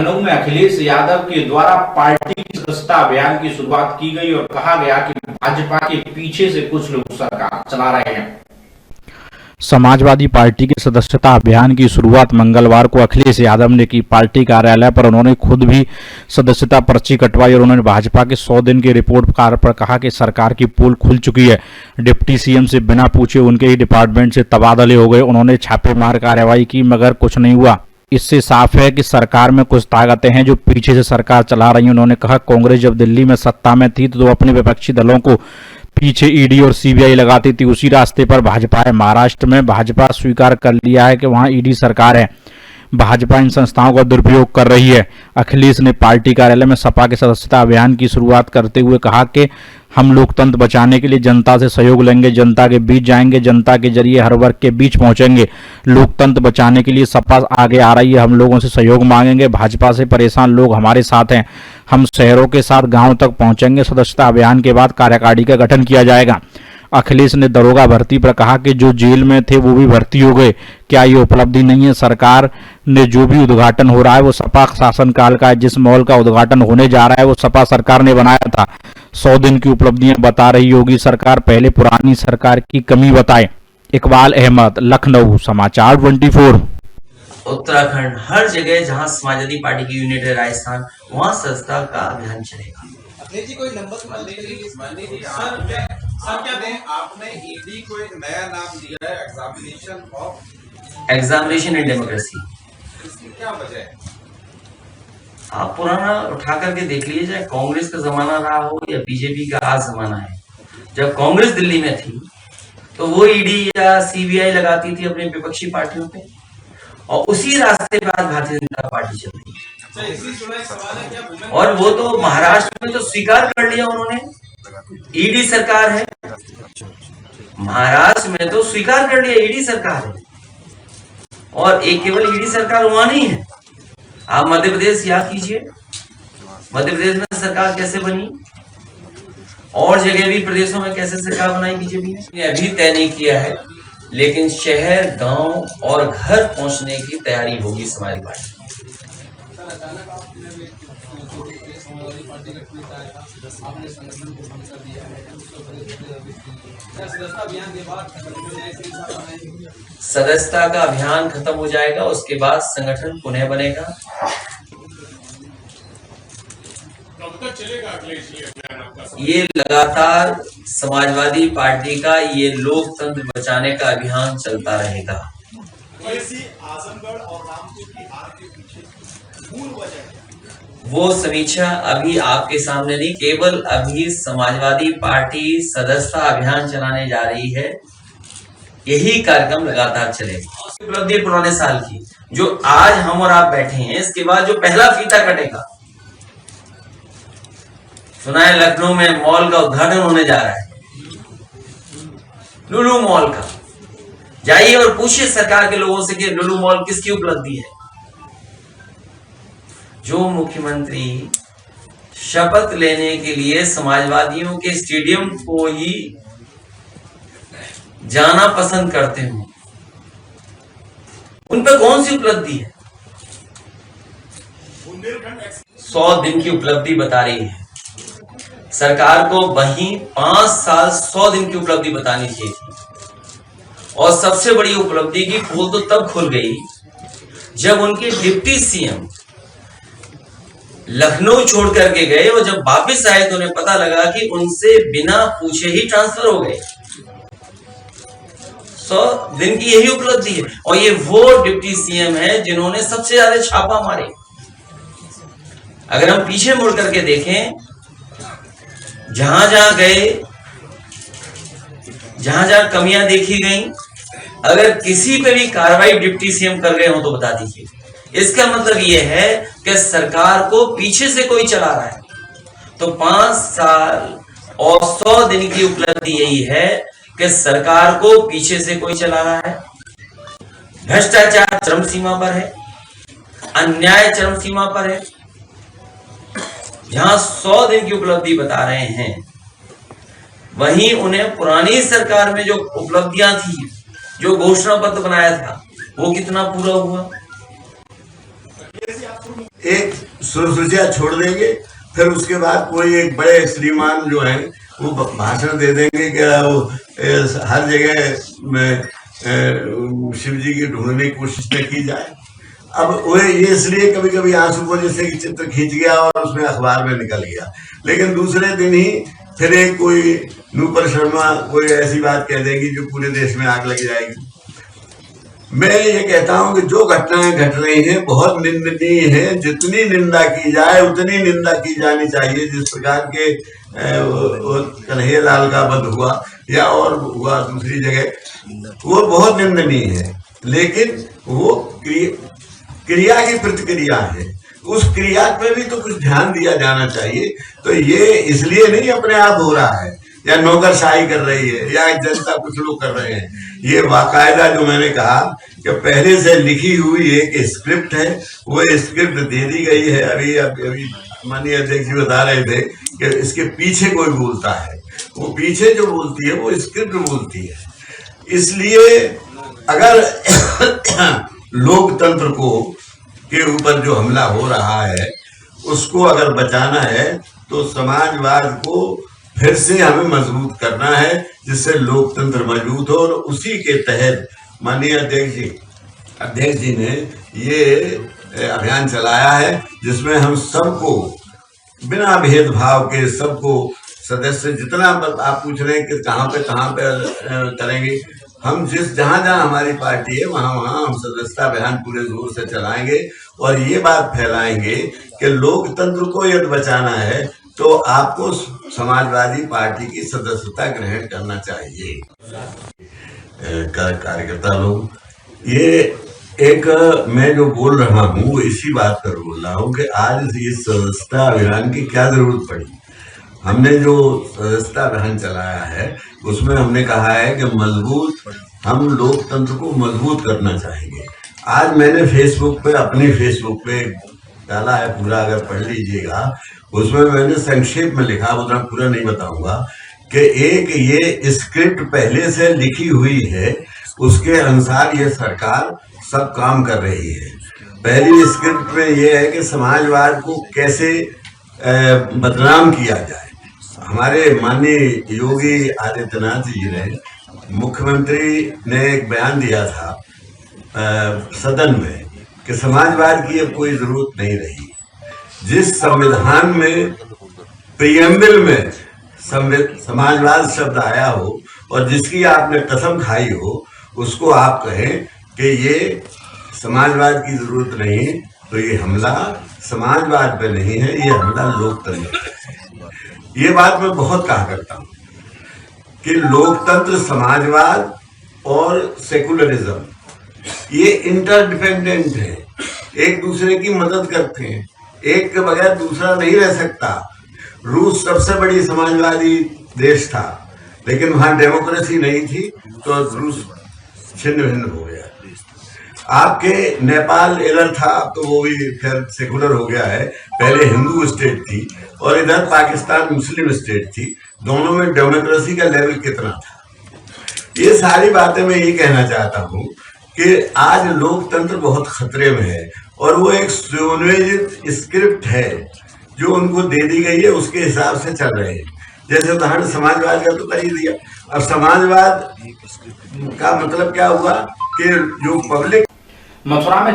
लखनऊ में अखिलेश यादव के द्वारा पार्टी की सदस्यता अभियान की शुरुआत की गई और कहा गया कि भाजपा के पीछे से कुछ लोग सरकार चला रहे हैं। समाजवादी पार्टी के सदस्यता अभियान की शुरुआत मंगलवार को अखिलेश यादव ने की। पार्टी कार्यालय पर उन्होंने खुद भी सदस्यता पर्ची कटवाई और उन्होंने भाजपा के 100 दिन के रिपोर्ट कार्ड पर कहा कि सरकार की पोल खुल चुकी है। डिप्टी सीएम से बिना पूछे उनके ही डिपार्टमेंट से तबादले हो गए। उन्होंने छापेमार कार्रवाई की मगर कुछ नहीं हुआ। इससे साफ है कि सरकार में कुछ ताकतें हैं जो पीछे से सरकार चला रही हैं। उन्होंने कहा कांग्रेस जब दिल्ली में सत्ता में थी तो अपने विपक्षी दलों को पीछे ईडी और सीबीआई लगाती थी, उसी रास्ते पर भाजपा है। महाराष्ट्र में भाजपा स्वीकार कर लिया है कि वहां ईडी सरकार है। भाजपा इन संस्थाओं का दुरुपयोग कर रही है। अखिलेश ने पार्टी कार्यालय में सपा के सदस्यता अभियान की शुरुआत करते हुए कहा कि हम लोकतंत्र बचाने के लिए जनता से सहयोग लेंगे, जनता के बीच जाएंगे, जनता के जरिए हर वर्ग के बीच पहुंचेंगे। लोकतंत्र बचाने के लिए सपा आगे आ रही है, हम लोगों से सहयोग मांगेंगे। भाजपा से परेशान लोग हमारे साथ हैं, हम शहरों के साथ गांव तक पहुंचेंगे। सदस्यता अभियान के बाद कार्यकारिणी का गठन किया जाएगा। अखिलेश ने दरोगा भर्ती पर कहा कि जो जेल में थे वो भी भर्ती हो गए। क्या ये उपलब्धि नहीं है? सरकार ने जो भी उद्घाटन हो रहा है वो सपा शासनकाल का है। जिस मॉल का उद्घाटन होने जा रहा है वो सपा सरकार ने बनाया था। 100 दिन की उपलब्धियां बता रही योगी सरकार, पहले पुरानी सरकार की कमी बताए। इकबाल अहमद, लखनऊ, समाचार 24। उत्तराखंड हर जगह जहां समाजवादी पार्टी की यूनिट है, राजस्थान, वहां सदस्यता का अभियान चलेगा। जी कोई नंबर सर क्या दें, आपने ईडी को एक नया नाम दिया है, एग्जामिनेशन इन डेमोक्रेसी। इसकी क्या वजह है? आप पुराना उठा करके देख लीजिए, चाहे कांग्रेस का जमाना रहा हो या बीजेपी का आज जमाना है। जब कांग्रेस दिल्ली में थी तो वो ईडी या सीबीआई लगाती थी अपनी विपक्षी पार्टियों पे, और उसी रास्ते पर आज भारतीय जनता पार्टी चल रही है। और वो तो महाराष्ट्र में तो स्वीकार कर लिया उन्होंने, ईडी सरकार है। महाराष्ट्र में तो स्वीकार कर लिया ईडी सरकार है, और एक केवल ईडी सरकार वहां नहीं है। आप मध्य प्रदेश याद कीजिए, मध्य प्रदेश में सरकार कैसे बनी, और जगह भी प्रदेशों में कैसे सरकार बनाई बीजेपी ने, अभी तय नहीं किया है। लेकिन शहर, गांव और घर पहुंचने की तैयारी होगी समाजवादी पार्टी। सदस्यता का अभियान खत्म हो जाएगा, उसके बाद संगठन पुनः बनेगा। कब तक चलेगा अखिलेश जी? ये लगातार समाजवादी पार्टी का ये लोकतंत्र बचाने का अभियान चलता रहेगा। आजमगढ़ और रामपुर की हार के पीछे मूल वजह वो समीक्षा अभी आपके सामने नहीं, केवल अभी समाजवादी पार्टी सदस्यता अभियान चलाने जा रही है। यही कार्यक्रम लगातार चलेगा। उपलब्धि पुराने साल की जो आज हम और आप बैठे हैं, इसके बाद जो पहला फीता कटेगा, सुना है लखनऊ में मॉल का उद्घाटन होने जा रहा है, लुलु मॉल का। जाइए और पूछिए सरकार के लोगों से कि लुलु मॉल किसकी उपलब्धि है। जो मुख्यमंत्री शपथ लेने के लिए समाजवादियों के स्टेडियम को ही जाना पसंद करते हो, उन पर कौन सी उपलब्धि है? 100 दिन की उपलब्धि बता रही है सरकार को। वहीं 5 साल 100 दिन की उपलब्धि बतानी चाहिए थी। और सबसे बड़ी उपलब्धि की पोल तो तब खुल गई जब उनके डिप्टी सीएम लखनऊ छोड़ करके गए, और जब वापिस आए तो उन्हें पता लगा कि उनसे बिना पूछे ही ट्रांसफर हो गए। 100 दिन की यही उपलब्धि है। और ये वो डिप्टी सीएम है जिन्होंने सबसे ज्यादा छापा मारे। अगर हम पीछे मुड़ करके देखें, जहां जहां गए, जहां जहां कमियां देखी गई, अगर किसी पे भी कार्रवाई डिप्टी सीएम कर गए हो तो बता दीजिए। इसका मतलब यह है कि सरकार को पीछे से कोई चला रहा है। तो 5 साल और 100 दिन की उपलब्धि यही है कि सरकार को पीछे से कोई चला रहा है। भ्रष्टाचार चरम सीमा पर है, अन्याय चरम सीमा पर है। जहां 100 दिन की उपलब्धि बता रहे हैं, वहीं उन्हें पुरानी सरकार में जो उपलब्धियां थी, जो घोषणा पत्र बनाया था, वो कितना पूरा हुआ? एक सुरसुजिया छोड़ देंगे, फिर उसके बाद कोई एक बड़े श्रीमान जो हैं वो भाषण दे देंगे कि वो हर जगह में शिव जी की ढूंढने की कोशिश न की जाए। अब वो ये इसलिए कभी कभी आंसू को जैसे कि चित्र खींच गया और उसमें अखबार में निकल गया, लेकिन दूसरे दिन ही फिर एक कोई नूपुर शर्मा कोई ऐसी बात कह देगी जो पूरे देश में आग लग जाएगी। मैं ये कहता हूं कि जो घटनाएं घट रही हैं बहुत निंदनीय है। जितनी निंदा की जाए उतनी निंदा की जानी चाहिए। जिस प्रकार के कन्हैया लाल का वध हुआ या और हुआ दूसरी जगह, वो बहुत निंदनीय है, लेकिन वो क्रिया की प्रतिक्रिया है। उस क्रिया पे भी तो कुछ ध्यान दिया जाना चाहिए। तो ये इसलिए नहीं अपने आप हो रहा है या नौकरशाही कर रही है या जनता कुछ लोग कर रहे हैं। ये बाकायदा जो मैंने कहा कि पहले से लिखी हुई एक स्क्रिप्ट है, वो स्क्रिप्ट दे दी गई है। अभी माननीय अध्यक्ष जी बता रहे थे कि इसके पीछे कोई बोलता है, वो पीछे जो बोलती है वो स्क्रिप्ट बोलती है। इसलिए अगर लोकतंत्र को के ऊपर जो हमला हो रहा है उसको अगर बचाना है तो समाजवाद को फिर से हमें मजबूत करना है, जिससे लोकतंत्र मजबूत हो। और उसी के तहत माननीय अध्यक्ष जी ने ये अभियान चलाया है, जिसमें हम सबको बिना भेदभाव के सबको सदस्य जितना आप पूछ रहे हैं कि कहाँ पे करेंगे, हम जहां हमारी पार्टी है वहां हम सदस्यता अभियान पूरे जोर से चलाएंगे और ये बात फैलाएंगे कि लोकतंत्र को यदि बचाना है तो आपको समाजवादी पार्टी की सदस्यता ग्रहण करना चाहिए। कार्यकर्ता लोग, ये एक मैं जो बोल रहा हूँ इसी बात पर बोल रहा हूँ कि आज इस सदस्यता अभियान की क्या जरूरत पड़ी। हमने जो सदस्यता अभियान चलाया है उसमें हमने कहा है कि हम लोकतंत्र को मजबूत करना चाहिए। आज मैंने अपनी फेसबुक पे डाला है, पूरा अगर पढ़ लीजिएगा, उसमें मैंने संक्षेप में लिखा, उतना पूरा नहीं बताऊंगा, कि एक ये स्क्रिप्ट पहले से लिखी हुई है, उसके अनुसार ये सरकार सब काम कर रही है। पहली स्क्रिप्ट में ये है कि समाजवाद को कैसे बदनाम किया जाए। हमारे माननीय योगी आदित्यनाथ जी ने, मुख्यमंत्री ने एक बयान दिया था सदन में कि समाजवाद की अब कोई जरूरत नहीं रही। जिस संविधान में प्रियम्बल में समाजवाद शब्द आया हो और जिसकी आपने कसम खाई हो, उसको आप कहें कि ये समाजवाद की जरूरत नहीं, तो ये हमला समाजवाद पे नहीं है, ये हमला लोकतंत्र पे है। ये बात मैं बहुत कहा करता हूं कि लोकतंत्र, समाजवाद और सेकुलरिज्म ये इंटरडिपेंडेंट है, एक दूसरे की मदद करते हैं, एक के बगैर दूसरा नहीं रह सकता। रूस सबसे बड़ी समाजवादी देश था, लेकिन वहां डेमोक्रेसी नहीं थी, तो रूस छिन्न भिन्न हो गया। आपके नेपाल इधर था तो वो भी फिर सेकुलर हो गया है। पहले हिंदू स्टेट थी और इधर पाकिस्तान मुस्लिम स्टेट थी। दोनों में डेमोक्रेसी का लेवल कितना था। ये सारी बातें मैं ये कहना चाहता हूँ कि आज लोकतंत्र बहुत खतरे में है और वो एक सुनियोजित स्क्रिप्ट है जो उनको दे दी गई है, उसके हिसाब से चल रहे हैं। जैसे उदाहरण समाजवाद का तो कर ही दिया। अब समाजवाद का मतलब क्या हुआ कि जो पब्लिक मथुरा में